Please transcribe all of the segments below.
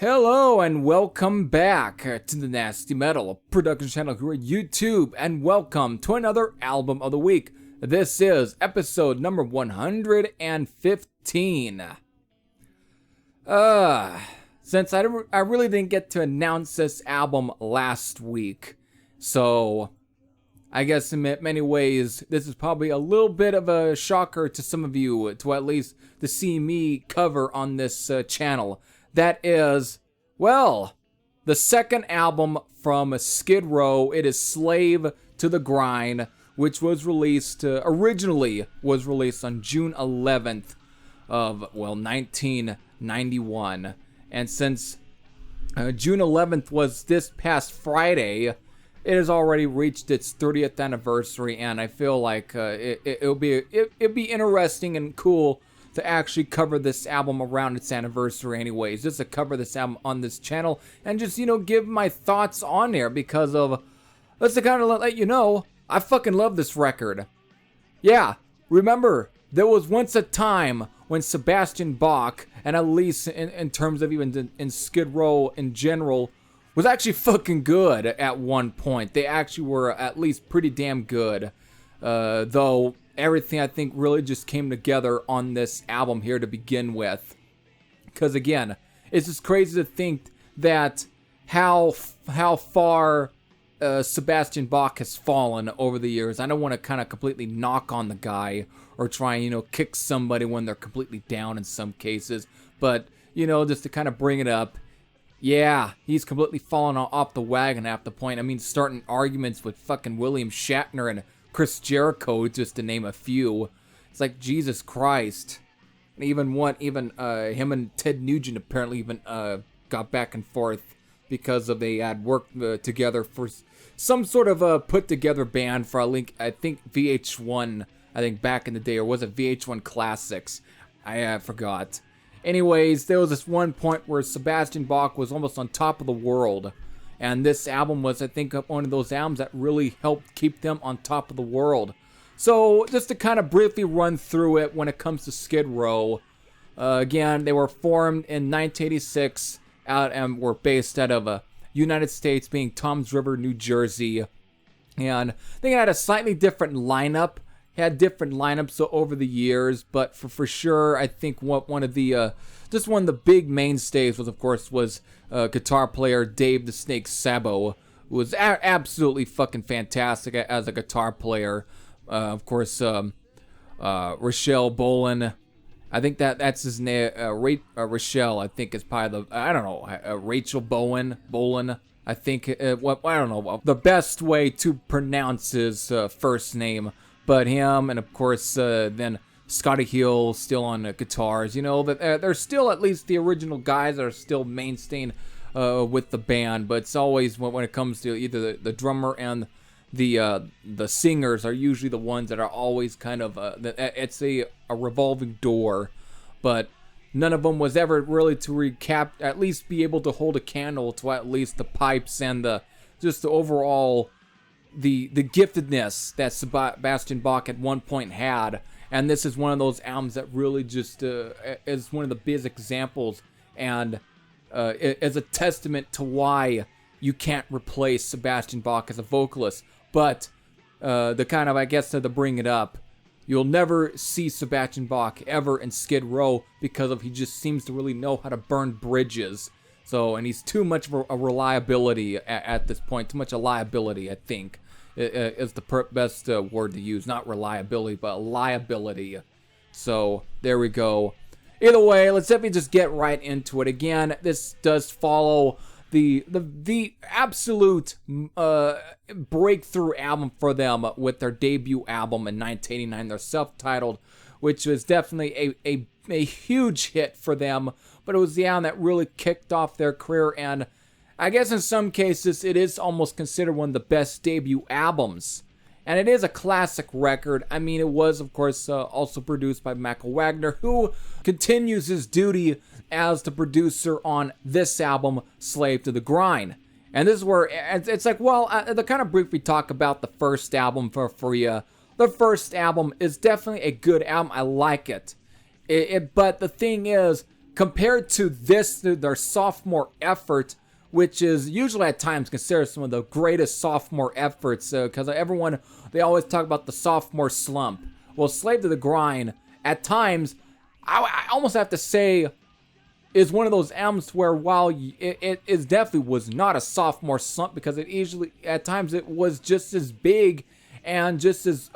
Hello and welcome back to the Nasty Metal Production channel here at YouTube, and welcome to another album of the week. This is episode number 115. Since I really didn't get to announce this album last week, so I guess in many ways this is probably a little bit of a shocker to some of you, to at least to see me cover on this channel. That is, well, the second album from Skid Row. It is Slave to the Grind, which was released, originally was released on June 11th of, 1991. And since June 11th was this past Friday, it has already reached its 30th anniversary, and I feel like it'll be interesting and cool to actually cover this album around its anniversary anyways, just to cover this album on this channel and just, give my thoughts on there, because of, let's kind of let you know, I fucking love this record. Yeah, remember, there was once a time when Sebastian Bach, and at least in terms of even in Skid Row in general, was actually fucking good at one point. They actually were at least pretty damn good, though everything I think really just came together on this album here to begin with. Because again, it's just crazy to think that how far Sebastian Bach has fallen over the years. I don't want to kind of completely knock on the guy or try and, kick somebody when they're completely down in some cases. But, just to kind of bring it up, yeah, he's completely fallen off the wagon at the point. I mean, starting arguments with fucking William Shatner and Chris Jericho, just to name a few. It's like, Jesus Christ. Even him and Ted Nugent apparently even got back and forth because they had worked together for some sort of put together band for I think VH1, back in the day, or was it VH1 Classics? I forgot. Anyways, there was this one point where Sebastian Bach was almost on top of the world. And this album was, I think, one of those albums that really helped keep them on top of the world. So, just to kind of briefly run through it when it comes to Skid Row. Again, they were formed in 1986 and were based out of United States, being Toms River, New Jersey. And they had a slightly different lineup. Had different lineups over the years, but for sure, I think one of the big mainstays was, of course, guitar player Dave the Snake Sabo, who was absolutely fucking fantastic as a guitar player. Of course, Rochelle Bolin, I think that's his name. Rochelle, I think, is probably Rachel Bolin. I think I don't know the best way to pronounce his first name. But him, and of course, then Scotty Hill still on guitars. That they're still at least the original guys that are still mainstaying with the band. But it's always when it comes to either the drummer and the singers are usually the ones that are always kind of it's a revolving door. But none of them was ever really to at least be able to hold a candle to at least the pipes and the overall the giftedness that Sebastian Bach at one point had. And this is one of those albums that really just is one of the biggest examples, and is a testament to why you can't replace Sebastian Bach as a vocalist. But to bring it up, you'll never see Sebastian Bach ever in Skid Row because he just seems to really know how to burn bridges. So, and he's too much of a reliability at this point. Too much a liability, I think, is the best word to use. Not reliability, but liability. So, there we go. Either way, let's just get right into it. Again, this does follow the absolute breakthrough album for them with their debut album in 1989, their self-titled, which was definitely a huge hit for them. But it was the album that really kicked off their career, and I guess in some cases it is almost considered one of the best debut albums. And it is a classic record. I mean, it was, of course, also produced by Michael Wagner, who continues his duty as the producer on this album, Slave to the Grind. And this is where it's like, the kind of briefly talk about the first album for you. The first album is definitely a good album. I like it. But the thing is, compared to this, their sophomore effort, which is usually at times considered some of the greatest sophomore efforts, because everyone, they always talk about the sophomore slump. Well, Slave to the Grind, at times, I almost have to say, is one of those albums where while it definitely was not a sophomore slump, because it easily, at times, it was just as big and just as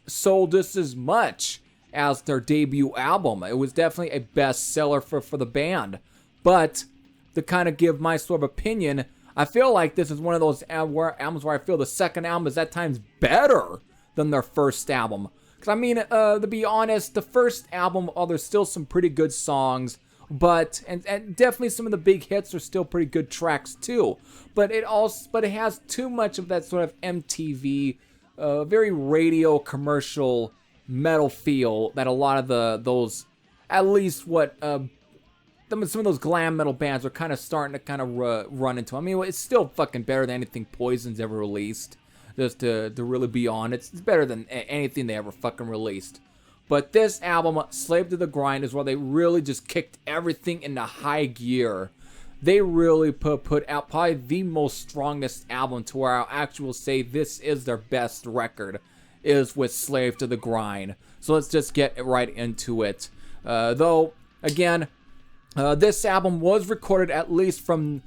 sold just as much as their debut album. It was definitely a bestseller for the band. But to kind of give my sort of opinion, I feel like this is one of those albums where I feel the second album is at times better than their first album. Because I mean, to be honest, the first album, there's still some pretty good songs, but and definitely some of the big hits are still pretty good tracks too. But it has too much of that sort of MTV, very radio commercial metal feel that a lot of those, at least what some of those glam metal bands are kind of starting to kind of run into. I mean, it's still fucking better than anything Poison's ever released. Just to really be honest, it's better than anything they ever fucking released. But this album, Slave to the Grind, is where they really just kicked everything into high gear. They really put out probably the most strongest album, to where I'll actually say this is their best record, is with Slave to the Grind. So let's just get right into it. Though, again, this album was recorded at least from,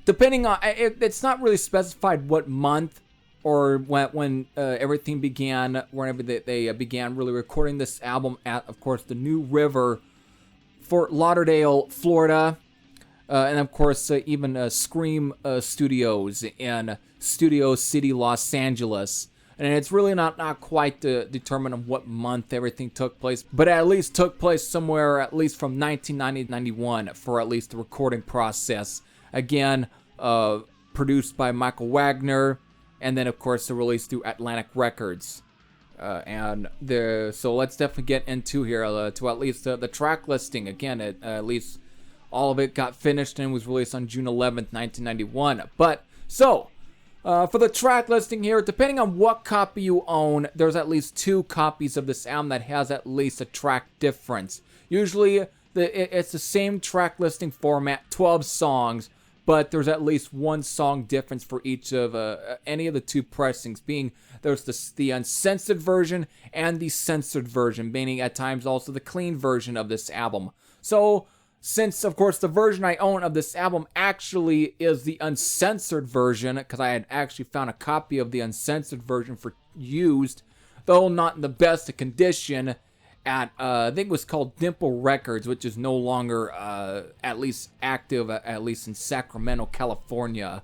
depending on, it's not really specified what month or when everything began, whenever they began really recording this album at, of course, the New River, Fort Lauderdale, Florida, and of course even Scream Studios in Studio City, Los Angeles. And it's really not quite determined on what month everything took place, but it at least took place somewhere at least from 1990 to 91 for at least the recording process. Again, produced by Michael Wagner, and then of course the release through Atlantic Records. So let's definitely get into here to at least the track listing. Again, at least all of it got finished and was released on June 11th, 1991. But so, for the track listing here, depending on what copy you own, there's at least 2 copies of this album that has at least a track difference. Usually, it's the same track listing format, 12 songs, but there's at least 1 song difference for each of any of the 2 pressings, being there's the uncensored version and the censored version, meaning at times also the clean version of this album. So, since, of course, the version I own of this album actually is the uncensored version, because I had actually found a copy of the uncensored version for used, though not in the best of condition, at, I think it was called Dimple Records, which is no longer at least active, at least in Sacramento, California.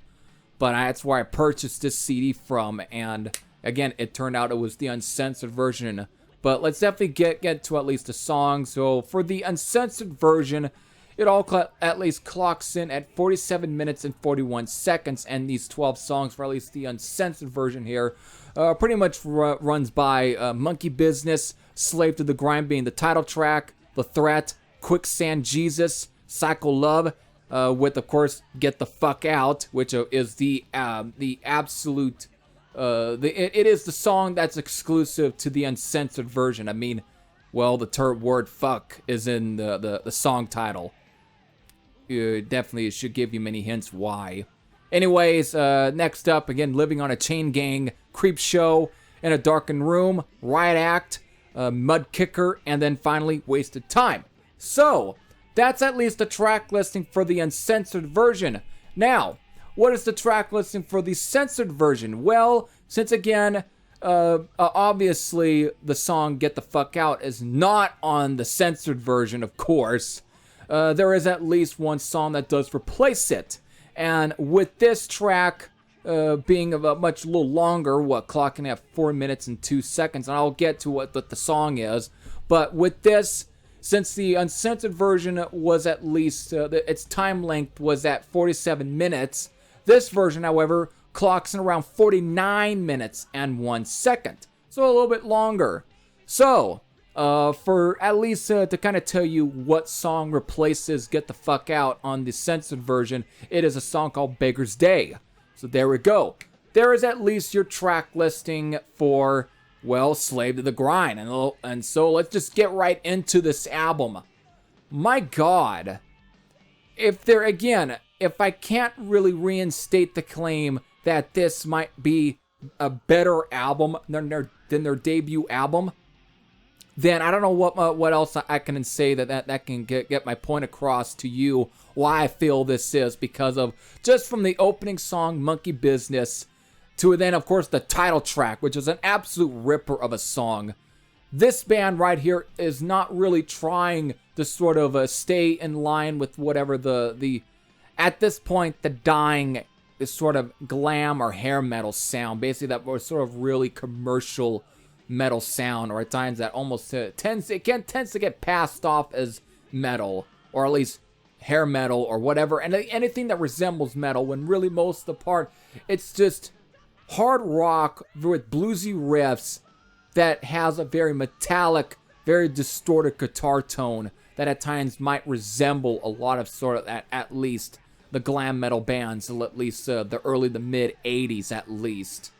But that's where I purchased this CD from, and again, it turned out it was the uncensored version. But let's definitely get to at least a song. So for the uncensored version, it all at least clocks in at 47 minutes and 41 seconds, and these 12 songs, for at least the uncensored version here, pretty much runs by Monkey Business, Slave to the Grind being the title track, The Threat, Quicksand Jesus, Psycho Love, with, of course, Get the Fuck Out, which is the absolute, it is the song that's exclusive to the uncensored version. I mean, well, the word fuck is in the song title. Definitely should give you many hints why. Anyways, next up, again, Living on a Chain Gang, Creep Show, In a Darkened Room, Riot Act, Mud Kicker, and then finally Wasted Time. So, that's at least the track listing for the uncensored version. Now, what is the track listing for the censored version? Well, since again, obviously the song Get the Fuck Out is not on the censored version, of course, there is at least 1 song that does replace it. And with this track being a little longer, clocking at 4 minutes and 2 seconds, and I'll get to what the song is. But with this, since the uncensored version was at least, its time length was at 47 minutes, this version, however, clocks in around 49 minutes and 1 second. So a little bit longer. So, for at least to kind of tell you what song replaces Get the Fuck Out on the censored version, it is a song called Beggar's Day. So there we go. There is at least your track listing for, well, Slave to the Grind. And so let's just get right into this album. My God, if I can't really reinstate the claim that this might be a better album than their debut album, then I don't know what else I can say that can get my point across to you why I feel this is, because of just from the opening song Monkey Business to then of course the title track, which is an absolute ripper of a song. This band right here is not really trying to sort of stay in line with whatever the at this point the dying is sort of glam or hair metal sound, basically that was sort of really commercial metal sound, or at times that almost tends to get passed off as metal, or at least hair metal or whatever, and anything that resembles metal, when really most of the part it's just hard rock with bluesy riffs that has a very metallic, very distorted guitar tone that at times might resemble a lot of sort of at least the glam metal bands, at least the early to mid 80s at least.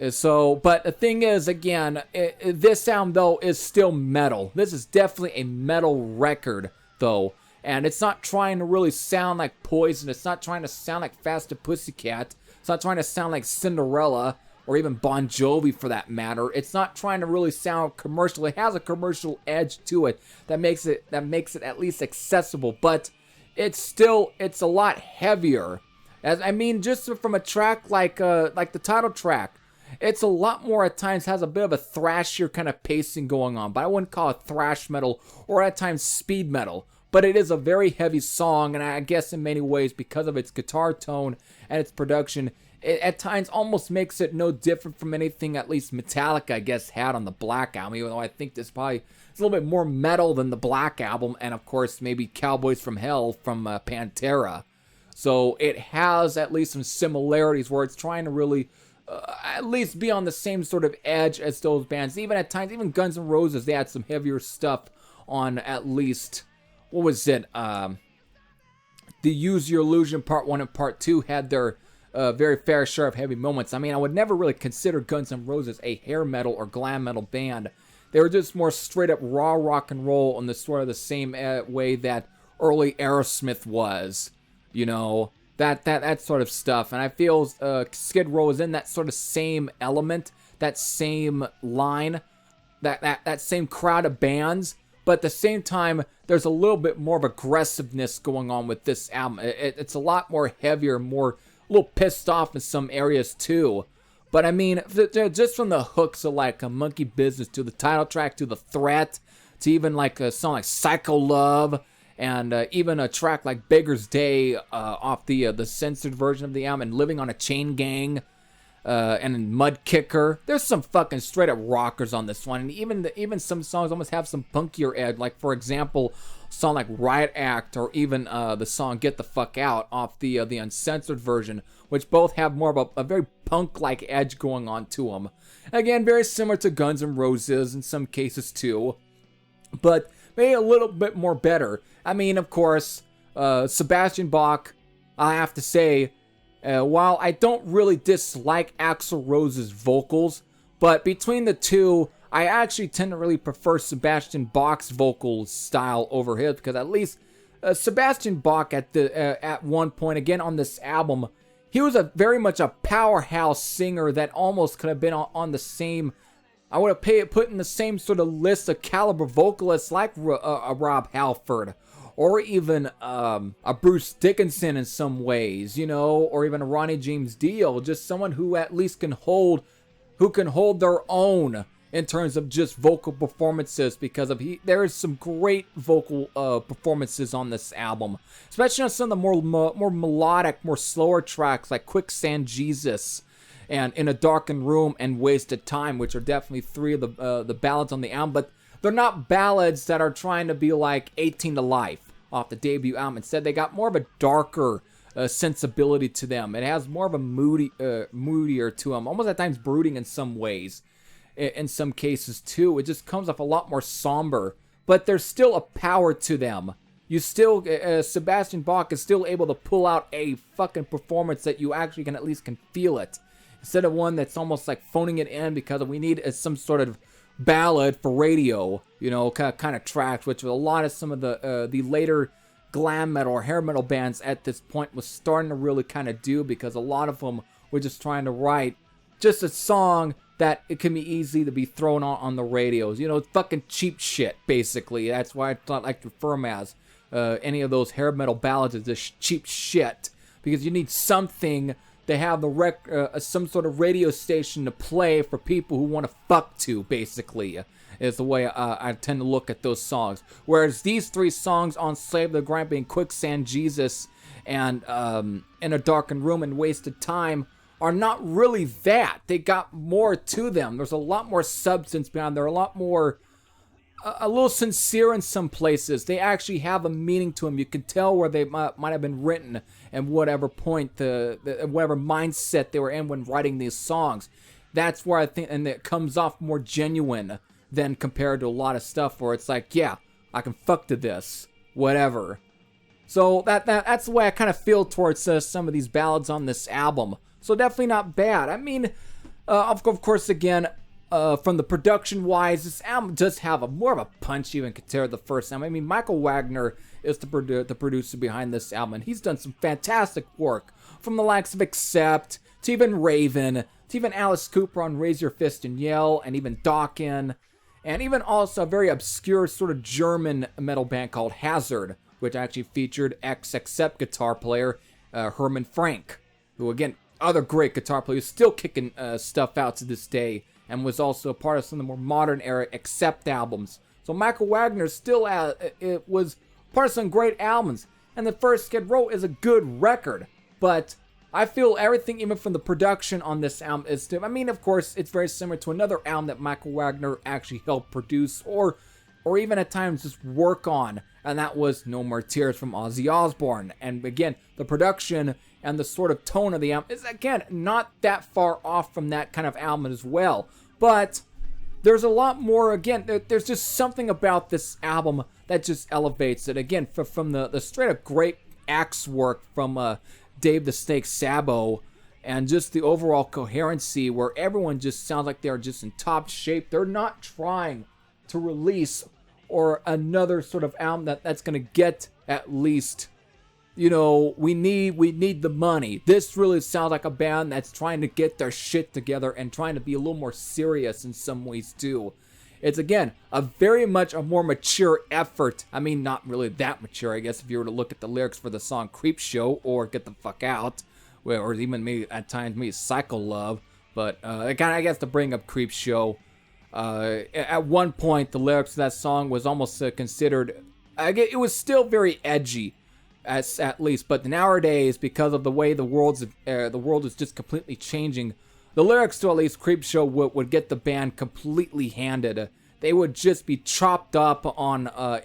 So, but the thing is, again, this sound, though, is still metal. This is definitely a metal record, though. And it's not trying to really sound like Poison. It's not trying to sound like Faster Pussycat. It's not trying to sound like Cinderella, or even Bon Jovi, for that matter. It's not trying to really sound commercial. It has a commercial edge to it that makes it at least accessible. But it's a lot heavier. Just from a track like the title track, it's a lot more at times, has a bit of a thrashier kind of pacing going on, but I wouldn't call it thrash metal or at times speed metal. But it is a very heavy song, and I guess in many ways, because of its guitar tone and its production, it at times almost makes it no different from anything at least Metallica, I guess, had on the Black Album, even though I think this probably is a little bit more metal than the Black Album, and of course maybe Cowboys from Hell from Pantera. So it has at least some similarities where it's trying to really at least be on the same sort of edge as those bands. Even at times, even Guns N' Roses, they had some heavier stuff on at least, what was it? The Use Your Illusion Part 1 and Part 2 had their very fair share of heavy moments. I mean, I would never really consider Guns N' Roses a hair metal or glam metal band. They were just more straight up raw rock and roll in the sort of the same way that early Aerosmith was, you know. That sort of stuff, and I feel Skid Row is in that sort of same element, that same line, that same crowd of bands, but at the same time, there's a little bit more of aggressiveness going on with this album. It's a lot more heavier, a little pissed off in some areas too. But I mean, just from the hooks of like a Monkey Business to the title track to the Threat to even like a song like Psycho Love. And even a track like Beggar's Day off the censored version of the album, and Living on a Chain Gang, and Mud Kicker. There's some fucking straight up rockers on this one, and even some songs almost have some punkier edge. Like for example, a song like Riot Act, or even the song Get the Fuck Out off the uncensored version, which both have more of a very punk-like edge going on to them. Again, very similar to Guns N' Roses in some cases too, but maybe a little bit more better. I mean, of course, Sebastian Bach, I have to say, while I don't really dislike Axl Rose's vocals, but between the two, I actually tend to really prefer Sebastian Bach's vocal style over his, because at least Sebastian Bach at one point, again on this album, he was very much a powerhouse singer that almost could have been on the same, I would have put in the same sort of list of caliber vocalists like a Rob Halford, or even a Bruce Dickinson in some ways, you know, or even a Ronnie James Dio, just someone who at least can hold their own in terms of just vocal performances, because there is some great vocal performances on this album, especially on some of the more melodic, more slower tracks like Quicksand Jesus and In a Darkened Room and Wasted Time, which are definitely three of the ballads on the album, but they're not ballads that are trying to be like 18 to Life off the debut album. Instead, they got more of a darker sensibility to them. It has more of a moodier to them, almost at times brooding in some ways. In some cases too, it just comes off a lot more somber, but there's still a power to them. You still, Sebastian Bach is still able to pull out a fucking performance that you actually can feel it, instead of one that's almost like phoning it in because we need some sort of ballad for radio, you know, kind of tracks, which a lot of some of the later glam metal or hair metal bands at this point was starting to really kind of do, because a lot of them were just trying to write just a song that it can be easy to be thrown on the radios. You know, fucking cheap shit, basically. That's why I like to refer them as. Any of those hair metal ballads is just cheap shit, because you need something to have the some sort of radio station to play for people who want to fuck to, basically, is the way I tend to look at those songs. Whereas these three songs on Slave the Grind, being Quicksand Jesus and In a Darkened Room and Wasted Time, are not really that. They got more to them. There's a lot more substance behind. They're a lot more, a little sincere in some places. They actually have a meaning to them. You can tell where they might have been written and whatever point, whatever mindset they were in when writing these songs. That's where I think, and it comes off more genuine than compared to a lot of stuff where it's like, yeah, I can fuck to this, whatever. So that's the way I kind of feel towards some of these ballads on this album. So definitely not bad. I mean, of course, again, from the production-wise, this album does have more of a punch even compared to the first album. I mean, Michael Wagner is the producer behind this album, and he's done some fantastic work, from the likes of Accept, to even Raven, to even Alice Cooper on Raise Your Fist and Yell, and even Dokken, and even also a very obscure sort of German metal band called Hazard, which actually featured ex-Accept guitar player Herman Frank, who, again, other great guitar player, who's still kicking stuff out to this day, and was also a part of some of the more modern era Accept albums. So Michael Wagner still it was part of some great albums, and the first Skid Row is a good record, but I feel everything, even from the production on this album, is still, I mean, of course, it's very similar to another album that Michael Wagner actually helped produce, or even at times just work on, and that was No More Tears from Ozzy Osbourne. And again, the production and the sort of tone of the album is, again, not that far off from that kind of album as well. But there's a lot more, again, there's just something about this album that just elevates it. Again, from the straight up great axe work from Dave the Snake Sabo, and just the overall coherency where everyone just sounds like they're just in top shape. They're not trying to release or another sort of album that's going to get at least, you know, we need the money. This really sounds like a band that's trying to get their shit together and trying to be a little more serious in some ways too. It's, again, a very much a more mature effort. I mean, not really that mature, I guess, if you were to look at the lyrics for the song Creep Show or Get the Fuck Out, or even maybe at times maybe Cycle Love. But I guess to bring up Creep Show, at one point the lyrics of that song was almost considered, it was still very edgy, at least, but nowadays, because of the way the world is just completely changing, the lyrics to at least Creep Show would get the band completely handed. They would just be chopped up on not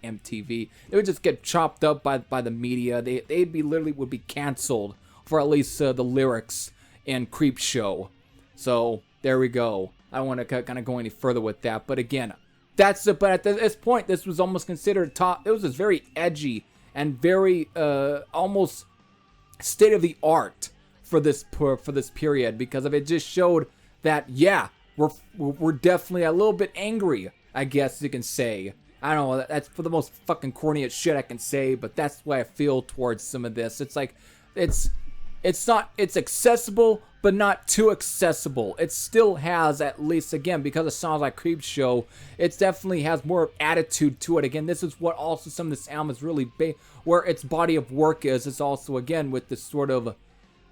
MTV. They would just get chopped up by the media. They'd be literally would be canceled for at least the lyrics in Creep Show. So there we go. I don't want to kind of go any further with that, but again, that's it. But at this point, this was almost considered top. It was just very edgy and very almost state of the art for this period, because of it just showed that, yeah, we're definitely a little bit angry, I guess you can say. I don't know, that's for the most fucking corniest shit I can say, but that's the way I feel towards some of this. It's like, it's accessible, but not too accessible. It still has, at least, again, because it sounds like Creep Show, it definitely has more attitude to it. Again, this is what also some of this album is really, where its body of work is. It's also, again, with this sort of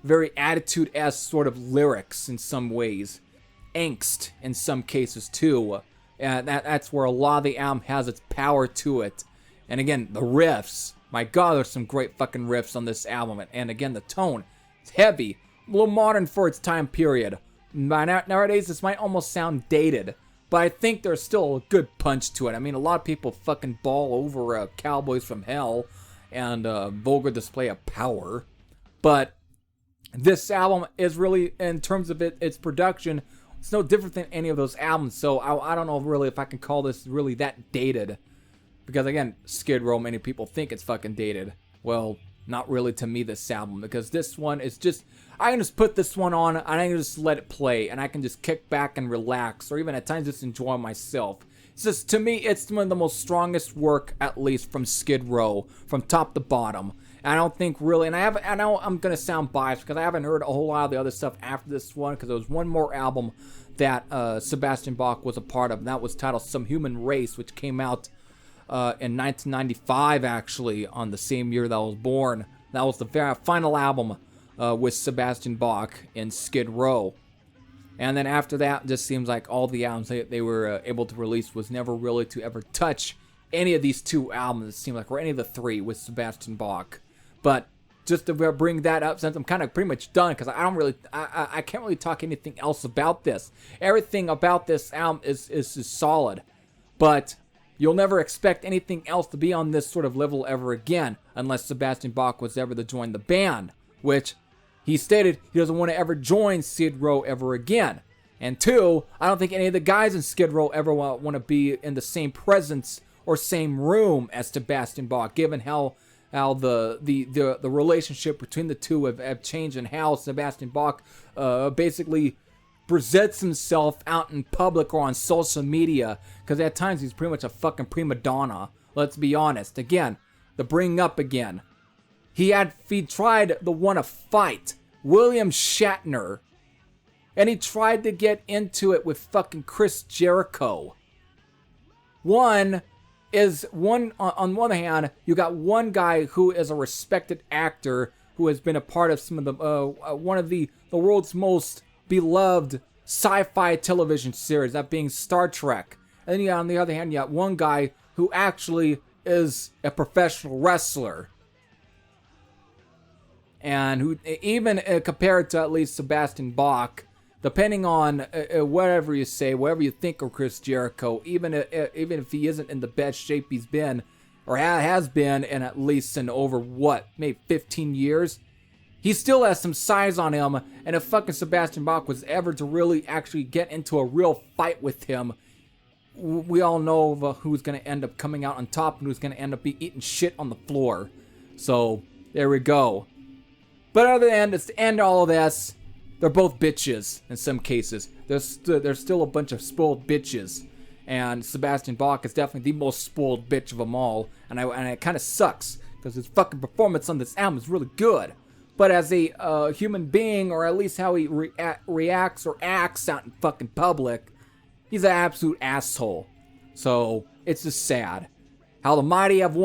very attitude-esque sort of lyrics in some ways. Angst in some cases, too. And that's where a lot of the album has its power to it. And again, the riffs. My God, there's some great fucking riffs on this album. And again, the tone. It's heavy. A little modern for its time period. Nowadays, this might almost sound dated. But I think there's still a good punch to it. I mean, a lot of people fucking bawl over Cowboys from Hell and Vulgar Display of Power. But this album is really, in terms of its production, it's no different than any of those albums. So I don't know really if I can call this really that dated. Because again, Skid Row, many people think it's fucking dated. Well, not really to me, this album. Because this one is just, I can just put this one on and I can just let it play. And I can just kick back and relax. Or even at times just enjoy myself. It's just, to me, it's one of the most strongest work, at least from Skid Row, from top to bottom. And I don't think really, and I know I'm gonna sound biased because I haven't heard a whole lot of the other stuff after this one, because there was one more album that Sebastian Bach was a part of, and that was titled Some Human Race, which came out in 1995, actually, on the same year that I was born. That was the very final album with Sebastian Bach in Skid Row. And then after that, it just seems like all the albums they were able to release was never really to ever touch any of these two albums, it seemed like, or any of the three with Sebastian Bach. But just to bring that up, since I'm kind of pretty much done, because I can't really talk anything else about this. Everything about this album is solid, but you'll never expect anything else to be on this sort of level ever again, unless Sebastian Bach was ever to join the band, which he stated he doesn't want to ever join Skid Row ever again. And two, I don't think any of the guys in Skid Row ever want to be in the same presence or same room as Sebastian Bach, given how the relationship between the two have changed, and how Sebastian Bach basically presents himself out in public or on social media, because at times he's pretty much a fucking prima donna. Let's be honest. Again, the bring up again. He tried to want to fight William Shatner, and he tried to get into it with fucking Chris Jericho. On one hand, you got one guy who is a respected actor who has been a part of some of the one of the world's most beloved sci-fi television series, that being Star Trek. And then on the other hand, you got one guy who actually is a professional wrestler, and who, even compared to at least Sebastian Bach, depending on whatever you say, whatever you think of Chris Jericho, even if he isn't in the best shape he's been, or has been in at least in over, maybe 15 years, he still has some size on him. And if fucking Sebastian Bach was ever to really actually get into a real fight with him, we all know who's going to end up coming out on top and who's going to end up eating shit on the floor. So, there we go. But other than to end all of this, they're both bitches in some cases. There's still a bunch of spoiled bitches. And Sebastian Bach is definitely the most spoiled bitch of them all. And it kind of sucks, because his fucking performance on this album is really good. But as a human being, or at least how he reacts or acts out in fucking public, he's an absolute asshole. So, it's just sad. How the mighty have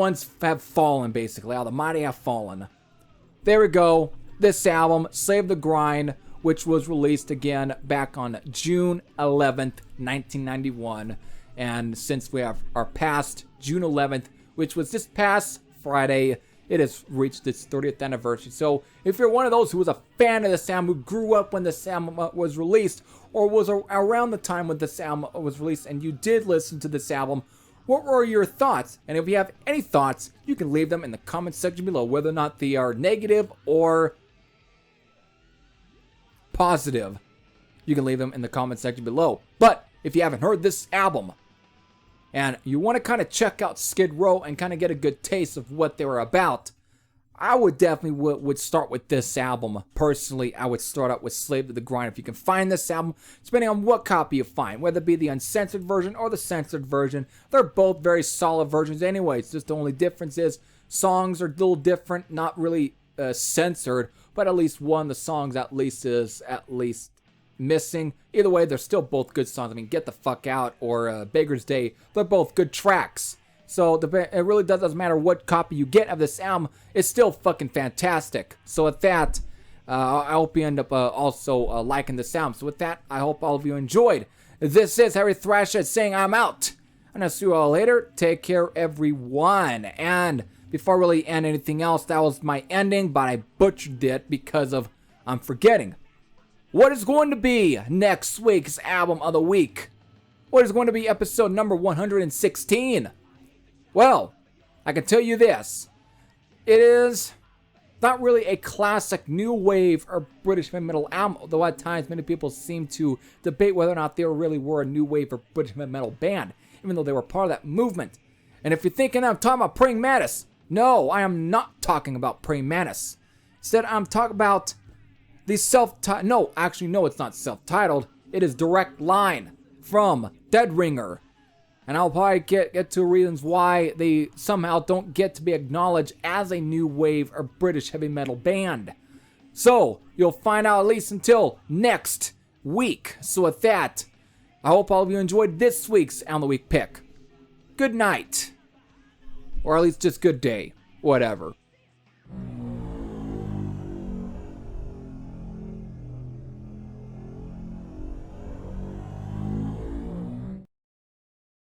fallen, basically. How the mighty have fallen. There we go. This album, Slave the Grind, which was released again back on June 11th, 1991. And since we have our past June 11th, which was this past Friday, it has reached its 30th anniversary. So if you're one of those who was a fan of this album, who grew up when this album was released, or was around the time when this album was released, and you did listen to this album, what were your thoughts? And if you have any thoughts, you can leave them in the comment section below, whether or not they are negative or positive. You can leave them in the comment section below. But if you haven't heard this album, and you want to kind of check out Skid Row and kind of get a good taste of what they were about, I would definitely would start with this album. Personally, I would start out with Slave to the Grind. If you can find this album, depending on what copy you find, whether it be the uncensored version or the censored version, they're both very solid versions anyways. Just the only difference is songs are a little different, not really censored, but at least one of the songs is missing. Either way, they're still both good songs. I mean, Get the Fuck Out or Beggar's Day, they're both good tracks. So it really doesn't matter what copy you get of this album, it's still fucking fantastic. So with that, I hope you end up also liking this album. So with that, I hope all of you enjoyed. This is Harry Thrasher saying I'm out. And I'll see you all later. Take care, everyone. And before I really end anything else, that was my ending, but I butchered it because of I'm forgetting. What is going to be next week's album of the week? What is going to be episode number 116? Well, I can tell you this. It is not really a classic new wave or British heavy metal album, although at times many people seem to debate whether or not they really were a new wave or British heavy metal band, even though they were part of that movement. And if you're thinking I'm talking about Praying Mantis, no, I am not talking about Praying Mantis. Instead, I'm talking about the self-titled, no, it's not self-titled. It is Direct Line from Dead Ringer. And I'll probably get to reasons why they somehow don't get to be acknowledged as a new wave or British heavy metal band. So, you'll find out at least until next week. So with that, I hope all of you enjoyed this week's On the Week pick. Good night. Or at least just good day. Whatever.